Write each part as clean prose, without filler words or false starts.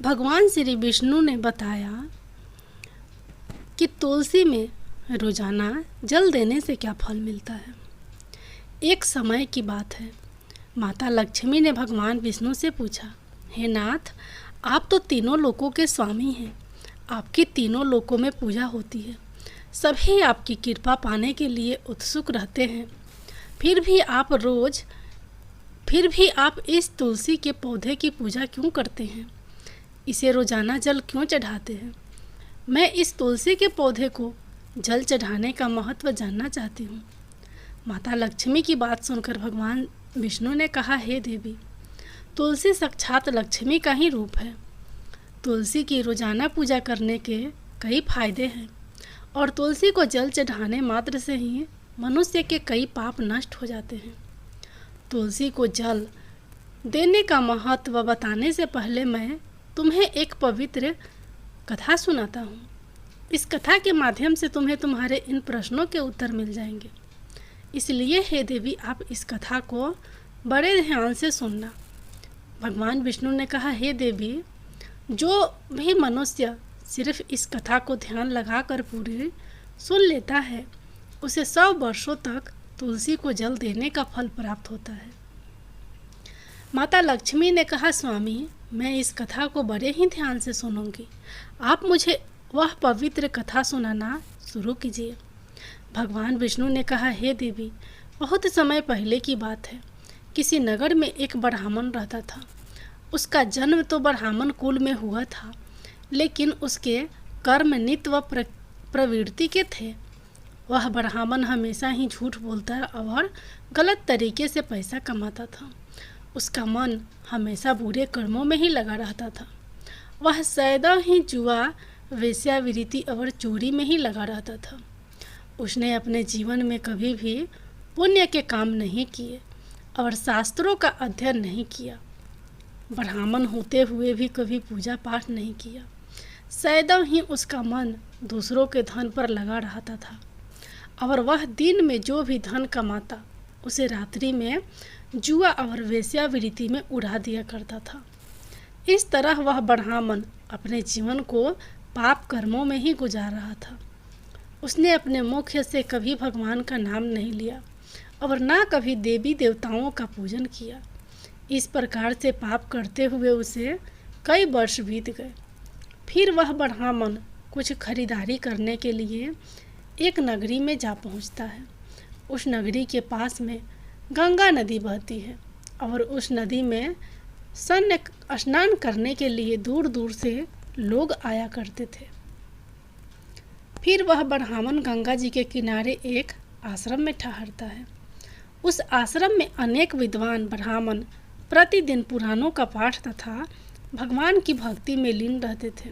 भगवान श्री विष्णु ने बताया कि तुलसी में रोजाना जल देने से क्या फल मिलता है। एक समय की बात है, माता लक्ष्मी ने भगवान विष्णु से पूछा, हे नाथ, आप तो तीनों लोकों के स्वामी हैं, आपकी तीनों लोकों में पूजा होती है, सभी आपकी कृपा पाने के लिए उत्सुक रहते हैं, फिर भी आप इस तुलसी के पौधे की पूजा क्यों करते हैं, इसे रोजाना जल क्यों चढ़ाते हैं। मैं इस तुलसी के पौधे को जल चढ़ाने का महत्व जानना चाहती हूँ। माता लक्ष्मी की बात सुनकर भगवान विष्णु ने कहा, हे देवी, तुलसी साक्षात लक्ष्मी का ही रूप है। तुलसी की रोजाना पूजा करने के कई फायदे हैं और तुलसी को जल चढ़ाने मात्र से ही मनुष्य के कई पाप नष्ट हो जाते हैं। तुलसी को जल देने का महत्व बताने से पहले मैं तुम्हें एक पवित्र कथा सुनाता हूँ। इस कथा के माध्यम से तुम्हें तुम्हारे इन प्रश्नों के उत्तर मिल जाएंगे। इसलिए हे देवी, आप इस कथा को बड़े ध्यान से सुनना। भगवान विष्णु ने कहा, हे देवी, जो भी मनुष्य सिर्फ इस कथा को ध्यान लगाकर पूरी सुन लेता है, उसे 100 वर्षों तक तुलसी को जल देने का फल प्राप्त होता है। माता लक्ष्मी ने कहा, स्वामी, मैं इस कथा को बड़े ही ध्यान से सुनूंगी, आप मुझे वह पवित्र कथा सुनाना शुरू कीजिए। भगवान विष्णु ने कहा, हे देवी, बहुत समय पहले की बात है। किसी नगर में एक ब्राह्मण रहता था। उसका जन्म तो ब्राह्मण कुल में हुआ था, लेकिन उसके कर्म नित्य व प्रवृत्ति के थे। वह ब्राह्मण हमेशा ही झूठ बोलता और गलत तरीके से पैसा कमाता था। उसका मन हमेशा बुरे कर्मों में ही लगा रहता था। वह सदैव ही जुआ, वेश्यावृत्ति और चोरी में ही लगा रहता था। उसने अपने जीवन में कभी भी पुण्य के काम नहीं किए और शास्त्रों का अध्ययन नहीं किया। ब्राह्मण होते हुए भी कभी पूजा पाठ नहीं किया। सदैव ही उसका मन दूसरों के धन पर लगा रहता था और वह दिन में जो भी धन कमाता उसे रात्रि में जुआ और वेश्यावृत्ति में उड़ा दिया करता था। इस तरह वह ब्राह्मण अपने जीवन को पाप कर्मों में ही गुजार रहा था। उसने अपने मुख से कभी भगवान का नाम नहीं लिया और ना कभी देवी देवताओं का पूजन किया। इस प्रकार से पाप करते हुए उसे कई वर्ष बीत गए। फिर वह ब्राह्मण कुछ खरीदारी करने के लिए एक नगरी में जा पहुंचता है। उस नगरी के पास में गंगा नदी बहती है और उस नदी में स्नान करने के लिए दूर दूर से लोग आया करते थे। फिर वह ब्राह्मण गंगा जी के किनारे एक आश्रम में ठहरता है। उस आश्रम में अनेक विद्वान ब्राह्मण प्रतिदिन पुराणों का पाठ तथा भगवान की भक्ति में लीन रहते थे।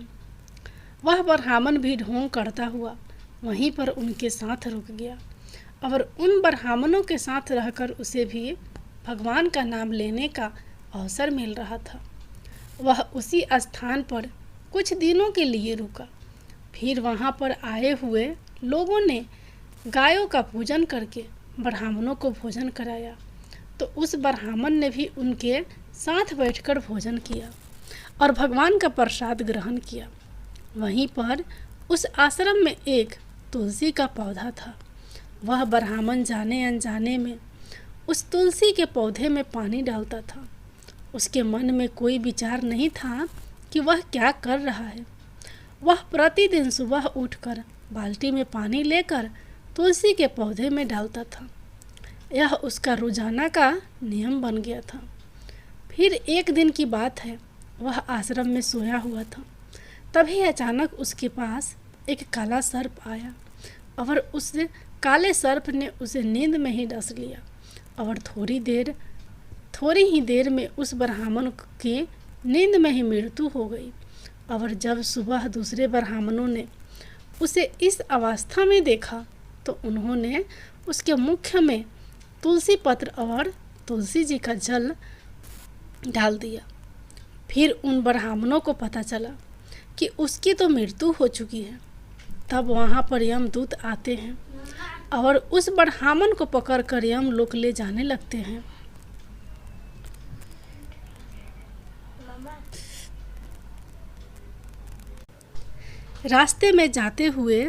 वह ब्राह्मण भी ढोंग करता हुआ वहीं पर उनके साथ रुक गया और उन ब्राह्मणों के साथ रहकर उसे भी भगवान का नाम लेने का अवसर मिल रहा था। वह उसी स्थान पर कुछ दिनों के लिए रुका। फिर वहाँ पर आए हुए लोगों ने गायों का पूजन करके ब्राह्मणों को भोजन कराया, तो उस ब्राह्मण ने भी उनके साथ बैठकर भोजन किया और भगवान का प्रसाद ग्रहण किया। वहीं पर उस आश्रम में एक तुलसी का पौधा था। वह ब्राह्मण जाने अनजाने में उस तुलसी के पौधे में पानी डालता था। उसके मन में कोई विचार नहीं था कि वह क्या कर रहा है। वह प्रतिदिन सुबह उठकर बाल्टी में पानी लेकर तुलसी के पौधे में डालता था। यह उसका रोजाना का नियम बन गया था। फिर एक दिन की बात है, वह आश्रम में सोया हुआ था। तभी अचानक उसके पास एक काला सर्प आया और उस काले सर्प ने उसे नींद में ही डस लिया और थोड़ी ही देर में उस ब्राह्मण की नींद में ही मृत्यु हो गई। और जब सुबह दूसरे ब्राह्मणों ने उसे इस अवस्था में देखा तो उन्होंने उसके मुख में तुलसी पत्र और तुलसी जी का जल डाल दिया। फिर उन ब्राह्मणों को पता चला कि उसकी तो मृत्यु हो चुकी है। तब वहाँ पर यमदूत आते हैं और उस ब्राह्मण को पकड़कर यमलोक ले जाने लगते हैं। रास्ते में जाते हुए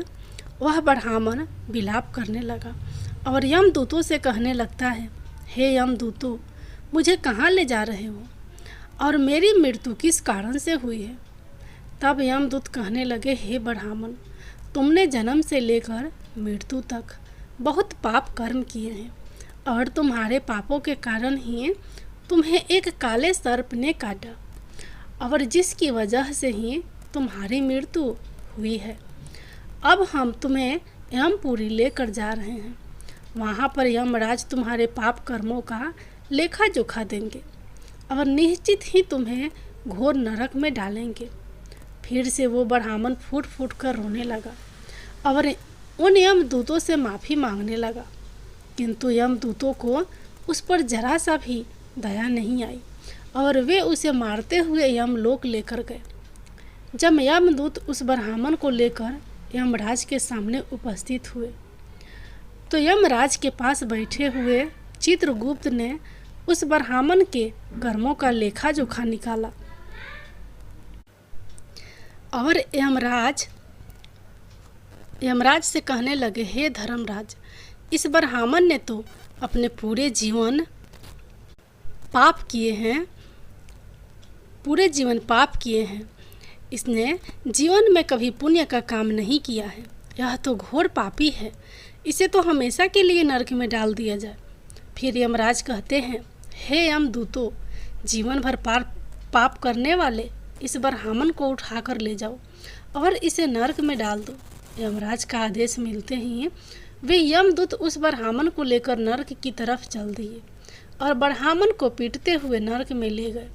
वह ब्राह्मण विलाप करने लगा और यमदूतों से कहने लगता है, हे यमदूतों, मुझे कहाँ ले जा रहे हो और मेरी मृत्यु किस कारण से हुई है। तब यमदूत कहने लगे, हे ब्राह्मण, तुमने जन्म से लेकर मृत्यु तक बहुत पाप कर्म किए हैं और तुम्हारे पापों के कारण ही तुम्हें एक काले सर्प ने काटा और जिसकी वजह से ही तुम्हारी मृत्यु हुई है। अब हम तुम्हें यमपुरी लेकर जा रहे हैं। वहाँ पर यमराज तुम्हारे पाप कर्मों का लेखा जोखा देंगे और निश्चित ही तुम्हें घोर नरक में डालेंगे। फिर से वो ब्राह्मण फूट फूट कर रोने लगा और उन यमदूतों से माफ़ी मांगने लगा, किंतु यमदूतों को उस पर जरा सा भी दया नहीं आई और वे उसे मारते हुए यमलोक लेकर गए। जब यमदूत उस ब्राह्मण को लेकर यमराज के सामने उपस्थित हुए तो यमराज के पास बैठे हुए चित्रगुप्त ने उस ब्राह्मण के कर्मों का लेखा जोखा निकाला और यमराज से कहने लगे, हे धर्मराज, इस ब्राह्मण ने तो अपने पूरे जीवन पाप किए हैं। इसने जीवन में कभी पुण्य का काम नहीं किया है। यह तो घोर पापी है। इसे तो हमेशा के लिए नरक में डाल दिया जाए। फिर यमराज कहते हैं, हे यमदूतों, जीवन भर पाप करने वाले इस ब्राह्मण को उठाकर ले जाओ और इसे नरक में डाल दो। यमराज का आदेश मिलते ही वे यमदूत उस ब्राह्मण को लेकर नरक की तरफ चल दिए और ब्राह्मण को पीटते हुए नरक में ले गए।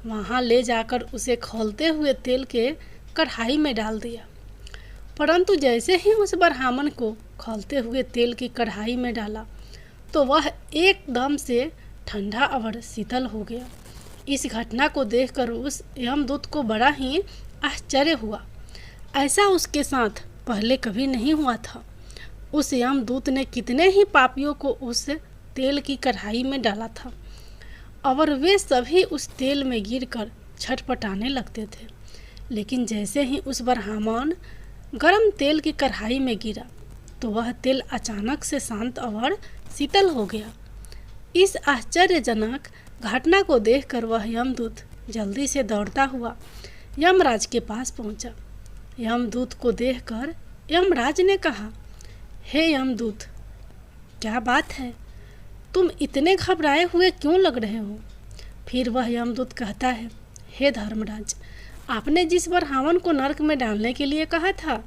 वहाँ ले जाकर उसे खौलते हुए तेल के कढ़ाई में डाल दिया। परंतु जैसे ही उस ब्राह्मण को खौलते हुए तेल की कढ़ाई में डाला तो वह एकदम से ठंडा और शीतल हो गया। इस घटना को देखकर उस यमदूत को बड़ा ही आश्चर्य हुआ। ऐसा उसके साथ पहले कभी नहीं हुआ था। उस यमदूत ने कितने ही पापियों को उस तेल की कढ़ाई में डाला था और वे सभी उस तेल में गिरकर छटपटाने लगते थे। लेकिन जैसे ही उस ब्राह्मण गरम तेल की कढ़ाई में गिरा तो वह तेल अचानक से शांत और शीतल हो गया। इस आश्चर्यजनक घटना को देखकर वह यमदूत जल्दी से दौड़ता हुआ यमराज के पास पहुंचा। यमदूत को देखकर यमराज ने कहा, हे यमदूत, क्या बात है, तुम इतने घबराए हुए क्यों लग रहे हो। फिर वह यमदूत कहता है, हे धर्मराज, आपने जिस ब्राह्मण को नरक में डालने के लिए कहा था,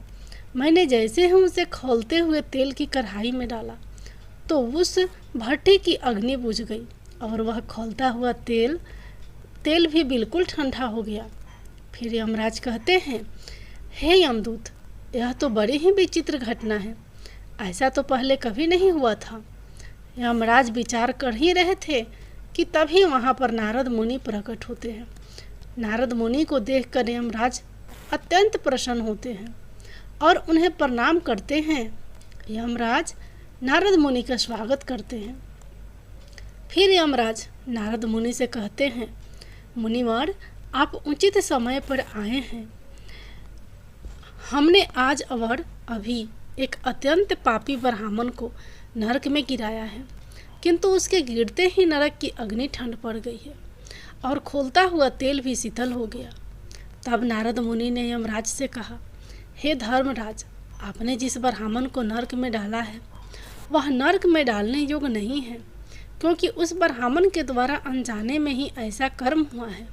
मैंने जैसे ही उसे खौलते हुए तेल की कढ़ाई में डाला तो उस भट्टी की अग्नि बुझ गई और वह खौलता हुआ तेल भी बिल्कुल ठंडा हो गया। फिर यमराज कहते हैं, हे यमदूत, यह तो बड़ी ही विचित्र घटना है। ऐसा तो पहले कभी नहीं हुआ था। यमराज विचार कर ही रहे थे कि तभी वहाँ पर नारद मुनि प्रकट होते हैं। नारद मुनि को देखकर यमराज अत्यंत प्रसन्न होते हैं और उन्हें प्रणाम करते हैं। यमराज नारद मुनि का स्वागत करते हैं। फिर यमराज नारद मुनि से कहते हैं, मुनिवर, आप उचित समय पर आए हैं। हमने आज और अभी एक अत्यंत पापी ब्राह्मण को नरक में गिराया है, किंतु उसके गिरते ही नरक की अग्नि ठंड पड़ गई है और खोलता हुआ तेल भी शीतल हो गया। तब नारद मुनि ने यमराज से कहा, हे धर्मराज, आपने जिस ब्राह्मण को नरक में डाला है वह नरक में डालने योग्य नहीं है, क्योंकि उस ब्राह्मण के द्वारा अनजाने में ही ऐसा कर्म हुआ है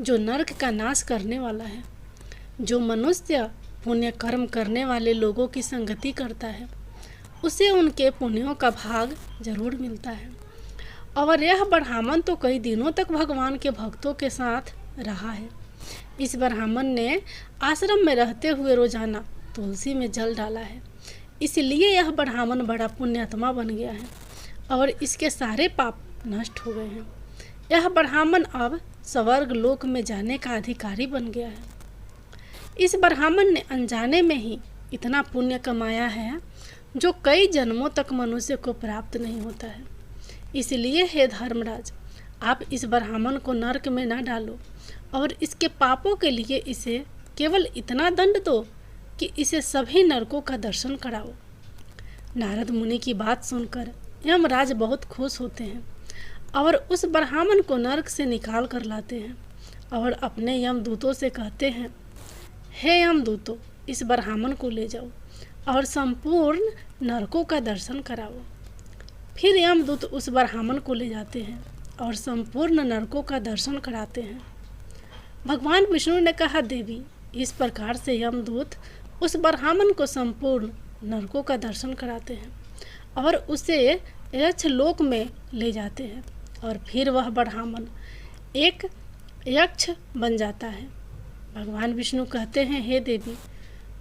जो नरक का नाश करने वाला है। जो मनुष्य पुण्य कर्म करने वाले लोगों की संगति करता है उसे उनके पुण्यों का भाग जरूर मिलता है। और यह ब्राह्मण तो कई दिनों तक भगवान के भक्तों के साथ रहा है। इस ब्राह्मण ने आश्रम में रहते हुए रोजाना तुलसी में जल डाला है, इसलिए यह ब्राह्मण बड़ा पुण्यात्मा बन गया है और इसके सारे पाप नष्ट हो गए हैं। यह ब्राह्मण अब स्वर्ग लोक में जाने का अधिकारी बन गया है। इस ब्राह्मण ने अनजाने में ही इतना पुण्य कमाया है जो कई जन्मों तक मनुष्य को प्राप्त नहीं होता है। इसलिए हे धर्मराज, आप इस ब्राह्मण को नरक में न डालो और इसके पापों के लिए इसे केवल इतना दंड दो कि इसे सभी नरकों का दर्शन कराओ। नारद मुनि की बात सुनकर यमराज बहुत खुश होते हैं और उस ब्राह्मण को नरक से निकाल कर लाते हैं और अपने यमदूतों से कहते हैं, हे यमदूतों, इस ब्राह्मण को ले जाओ और संपूर्ण नरकों का दर्शन कराओ। फिर यमदूत उस ब्राह्मण को ले जाते हैं और संपूर्ण नरकों का दर्शन कराते हैं। भगवान विष्णु ने कहा, देवी, इस प्रकार से यमदूत उस ब्राह्मण को संपूर्ण नरकों का दर्शन कराते हैं और उसे यक्ष लोक में ले जाते हैं और फिर वह ब्राह्मण एक यक्ष बन जाता है। भगवान विष्णु कहते हैं, हे देवी,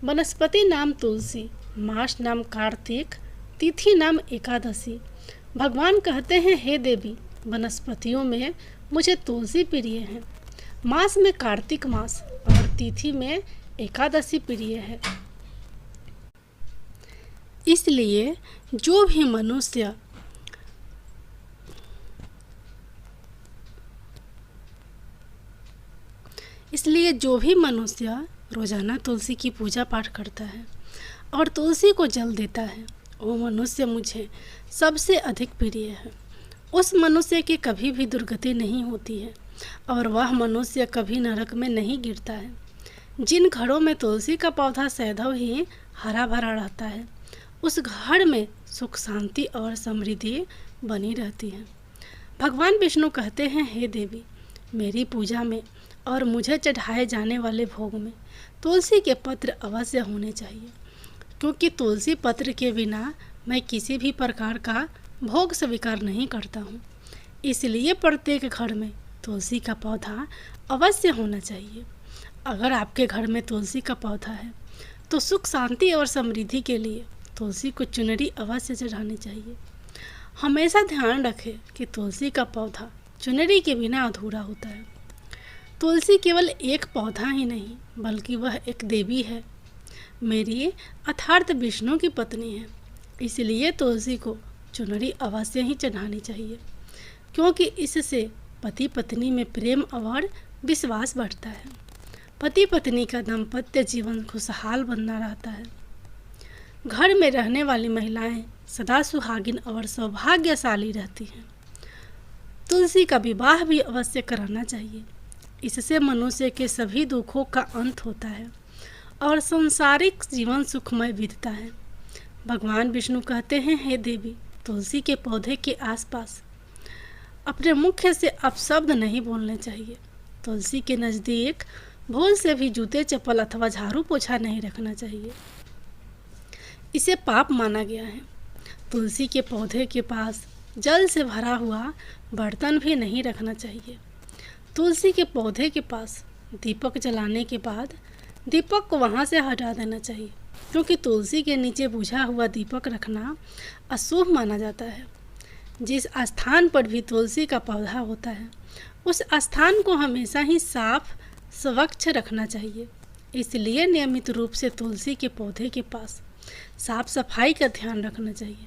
वनस्पति नाम तुलसी, मास नाम कार्तिक, तिथि नाम एकादशी। भगवान कहते हैं, हे देवी, वनस्पतियों में मुझे तुलसी प्रिय है, मास में कार्तिक मास और तिथि में एकादशी प्रिय है। इसलिए जो भी मनुष्य रोजाना तुलसी की पूजा पाठ करता है और तुलसी को जल देता है, वो मनुष्य मुझे सबसे अधिक प्रिय है। उस मनुष्य की कभी भी दुर्गति नहीं होती है और वह मनुष्य कभी नरक में नहीं गिरता है। जिन घरों में तुलसी का पौधा सदैव ही हरा भरा रहता है, उस घर में सुख शांति और समृद्धि बनी रहती है। भगवान विष्णु कहते हैं, हे देवी, मेरी पूजा में और मुझे चढ़ाए जाने वाले भोग में तुलसी के पत्र अवश्य होने चाहिए, क्योंकि तुलसी पत्र के बिना मैं किसी भी प्रकार का भोग स्वीकार नहीं करता हूँ। इसलिए प्रत्येक घर में तुलसी का पौधा अवश्य होना चाहिए। अगर आपके घर में तुलसी का पौधा है तो सुख शांति और समृद्धि के लिए तुलसी को चुनरी अवश्य चढ़ानी चाहिए। हमेशा ध्यान रखें कि तुलसी का पौधा चुनरी के बिना अधूरा होता है। तुलसी केवल एक पौधा ही नहीं, बल्कि वह एक देवी है, मेरी अर्थात विष्णु की पत्नी है। इसलिए तुलसी को चुनरी अवश्य ही चढ़ानी चाहिए, क्योंकि इससे पति पत्नी में प्रेम और विश्वास बढ़ता है। पति पत्नी का दाम्पत्य जीवन खुशहाल बना रहता है। घर में रहने वाली महिलाएं सदा सुहागिन और सौभाग्यशाली रहती हैं। तुलसी का विवाह भी अवश्य कराना चाहिए। इससे मनुष्य के सभी दुखों का अंत होता है और सांसारिक जीवन सुखमय बीतता है। भगवान विष्णु कहते हैं, हे देवी, तुलसी के पौधे के आसपास अपने मुख से अपशब्द नहीं बोलने चाहिए। तुलसी के नज़दीक भूल से भी जूते चप्पल अथवा झाड़ू पोछा नहीं रखना चाहिए, इसे पाप माना गया है। तुलसी के पौधे के पास जल से भरा हुआ बर्तन भी नहीं रखना चाहिए। तुलसी के पौधे के पास दीपक जलाने के बाद दीपक को वहाँ से हटा देना चाहिए, क्योंकि तुलसी के नीचे बुझा हुआ दीपक रखना अशुभ माना जाता है। जिस स्थान पर भी तुलसी का पौधा होता है, उस स्थान को हमेशा ही साफ स्वच्छ रखना चाहिए। इसलिए नियमित रूप से तुलसी के पौधे के पास साफ सफाई का ध्यान रखना चाहिए।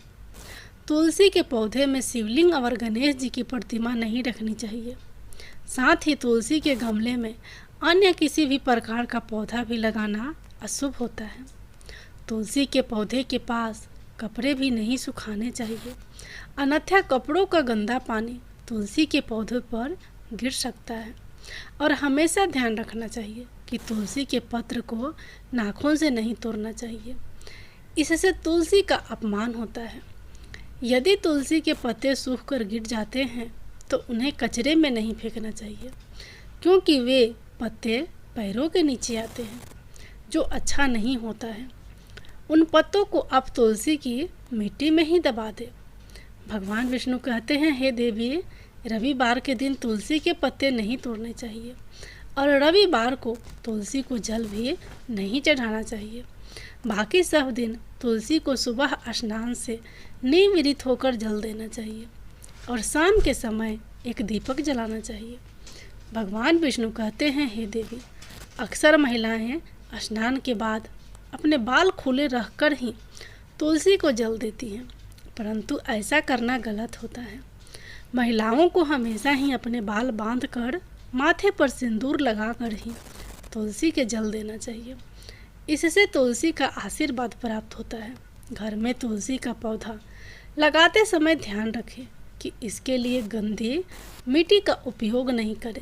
तुलसी के पौधे में शिवलिंग और गणेश जी की प्रतिमा नहीं रखनी चाहिए। साथ ही तुलसी के गमले में अन्य किसी भी प्रकार का पौधा भी लगाना अशुभ होता है। तुलसी के पौधे के पास कपड़े भी नहीं सुखाने चाहिए, अन्यथा कपड़ों का गंदा पानी तुलसी के पौधे पर गिर सकता है। और हमेशा ध्यान रखना चाहिए कि तुलसी के पत्र को नाखून से नहीं तोड़ना चाहिए, इससे तुलसी का अपमान होता है। यदि तुलसी के पत्ते सूख कर गिर जाते हैं तो उन्हें कचरे में नहीं फेंकना चाहिए, क्योंकि वे पत्ते पैरों के नीचे आते हैं, जो अच्छा नहीं होता है। उन पत्तों को आप तुलसी की मिट्टी में ही दबा दें। भगवान विष्णु कहते हैं, हे देवी, रविवार के दिन तुलसी के पत्ते नहीं तोड़ने चाहिए और रविवार को तुलसी को जल भी नहीं चढ़ाना चाहिए। बाकी सब दिन तुलसी को सुबह स्नान से निवृत्त होकर जल देना चाहिए और शाम के समय एक दीपक जलाना चाहिए। भगवान विष्णु कहते हैं, हे देवी, अक्सर महिलाएं स्नान के बाद अपने बाल खुले रखकर ही तुलसी को जल देती हैं, परंतु ऐसा करना गलत होता है। महिलाओं को हमेशा ही अपने बाल बांधकर माथे पर सिंदूर लगाकर ही तुलसी के जल देना चाहिए। इससे तुलसी का आशीर्वाद प्राप्त होता है। घर में तुलसी का पौधा लगाते समय ध्यान रखें कि इसके लिए गंदी मिट्टी का उपयोग नहीं करें।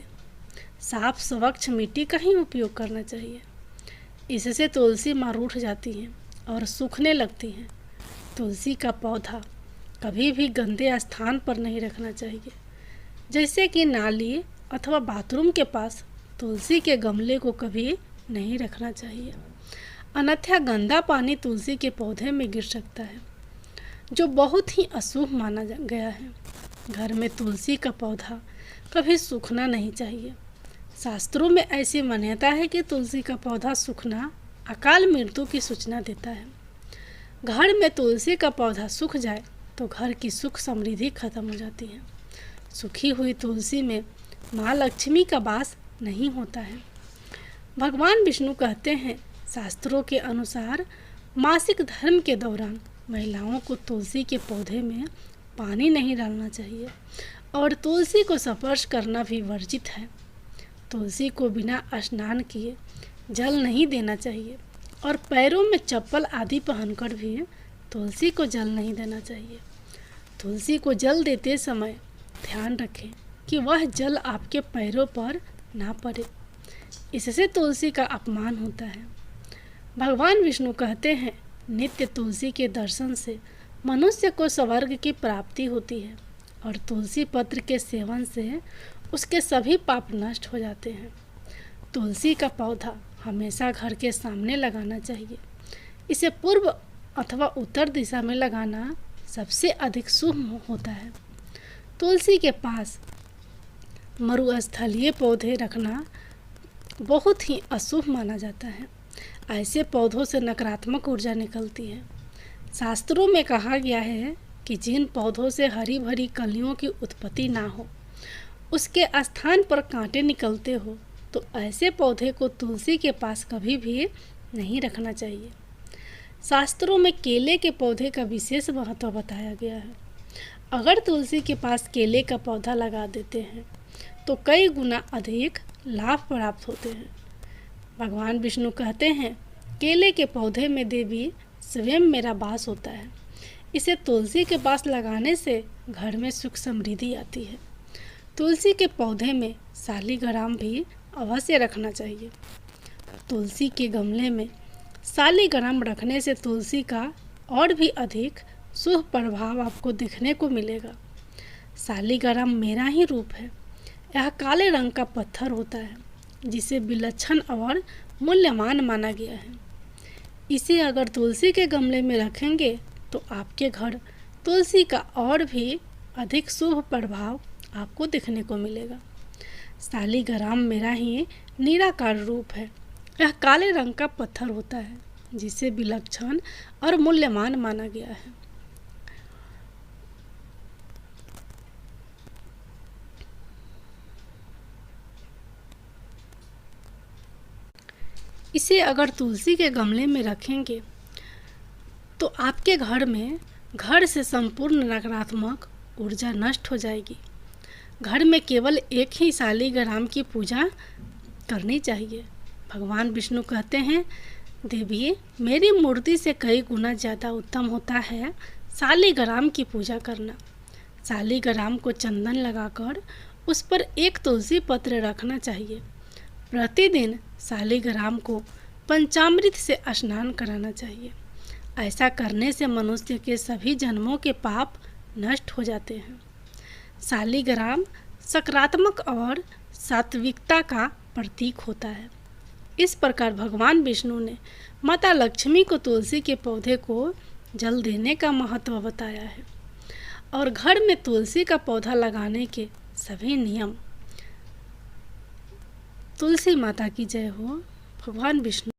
साफ स्वच्छ मिट्टी का ही उपयोग करना चाहिए। इससे तुलसी माँ रूठ जाती हैं और सूखने लगती हैं। तुलसी का पौधा कभी भी गंदे स्थान पर नहीं रखना चाहिए, जैसे कि नाली अथवा बाथरूम के पास तुलसी के गमले को कभी नहीं रखना चाहिए, अन्यथा गंदा पानी तुलसी के पौधे में गिर सकता है, जो बहुत ही अशुभ माना गया है। घर में तुलसी का पौधा कभी सूखना नहीं चाहिए। शास्त्रों में ऐसी मान्यता है कि तुलसी का पौधा सूखना अकाल मृत्यु की सूचना देता है। घर में तुलसी का पौधा सूख जाए तो घर की सुख समृद्धि खत्म हो जाती है। सूखी हुई तुलसी में माँ लक्ष्मी का वास नहीं होता है। भगवान विष्णु कहते हैं, शास्त्रों के अनुसार मासिक धर्म के दौरान महिलाओं को तुलसी के पौधे में पानी नहीं डालना चाहिए और तुलसी को स्पर्श करना भी वर्जित है। तुलसी को बिना स्नान किए जल नहीं देना चाहिए और पैरों में चप्पल आदि पहनकर भी तुलसी को जल नहीं देना चाहिए। तुलसी को जल देते समय ध्यान रखें कि वह जल आपके पैरों पर ना पड़े, इससे तुलसी का अपमान होता है। भगवान विष्णु कहते हैं, नित्य तुलसी के दर्शन से मनुष्य को स्वर्ग की प्राप्ति होती है और तुलसी पत्र के सेवन से उसके सभी पाप नष्ट हो जाते हैं। तुलसी का पौधा हमेशा घर के सामने लगाना चाहिए। इसे पूर्व अथवा उत्तर दिशा में लगाना सबसे अधिक शुभ होता है। तुलसी के पास मरुस्थलीय पौधे रखना बहुत ही अशुभ माना जाता है। ऐसे पौधों से नकारात्मक ऊर्जा निकलती है। शास्त्रों में कहा गया है कि जिन पौधों से हरी भरी कलियों की उत्पत्ति ना हो, उसके स्थान पर कांटे निकलते हो, तो ऐसे पौधे को तुलसी के पास कभी भी नहीं रखना चाहिए। शास्त्रों में केले के पौधे का विशेष महत्व बताया गया है। अगर तुलसी के पास केले का पौधा लगा देते हैं तो कई गुना अधिक लाभ प्राप्त होते हैं। भगवान विष्णु कहते हैं, केले के पौधे में देवी स्वयं मेरा वास होता है। इसे तुलसी के पास लगाने से घर में सुख समृद्धि आती है। तुलसी के पौधे में शालिग्राम भी अवश्य रखना चाहिए। तुलसी के गमले में शालिग्राम रखने से तुलसी का और भी अधिक शुभ प्रभाव आपको देखने को मिलेगा। शालिग्राम मेरा ही रूप है। यह काले रंग का पत्थर होता है, जिसे विलक्षण और मूल्यवान माना गया है। इसे अगर तुलसी के गमले में रखेंगे तो आपके घर तुलसी का और भी अधिक शुभ प्रभाव आपको देखने को मिलेगा। शालिग्राम मेरा ही निराकार रूप है। यह काले रंग का पत्थर होता है, जिसे विलक्षण और मूल्यवान माना गया है। इसे अगर तुलसी के गमले में रखेंगे तो आपके घर से संपूर्ण नकारात्मक ऊर्जा नष्ट हो जाएगी। घर में केवल एक ही शालिग्राम की पूजा करनी चाहिए। भगवान विष्णु कहते हैं, देवी मेरी मूर्ति से कई गुना ज़्यादा उत्तम होता है शालिग्राम की पूजा करना। शालिग्राम को चंदन लगाकर उस पर एक तुलसी पत्र रखना चाहिए। प्रतिदिन शालिग्राम को पंचामृत से स्नान कराना चाहिए। ऐसा करने से मनुष्य के सभी जन्मों के पाप नष्ट हो जाते हैं। शालिग्राम सकारात्मक और सात्विकता का प्रतीक होता है। इस प्रकार भगवान विष्णु ने माता लक्ष्मी को तुलसी के पौधे को जल देने का महत्व बताया है और घर में तुलसी का पौधा लगाने के सभी नियम। तुलसी माता की जय हो। भगवान विष्णु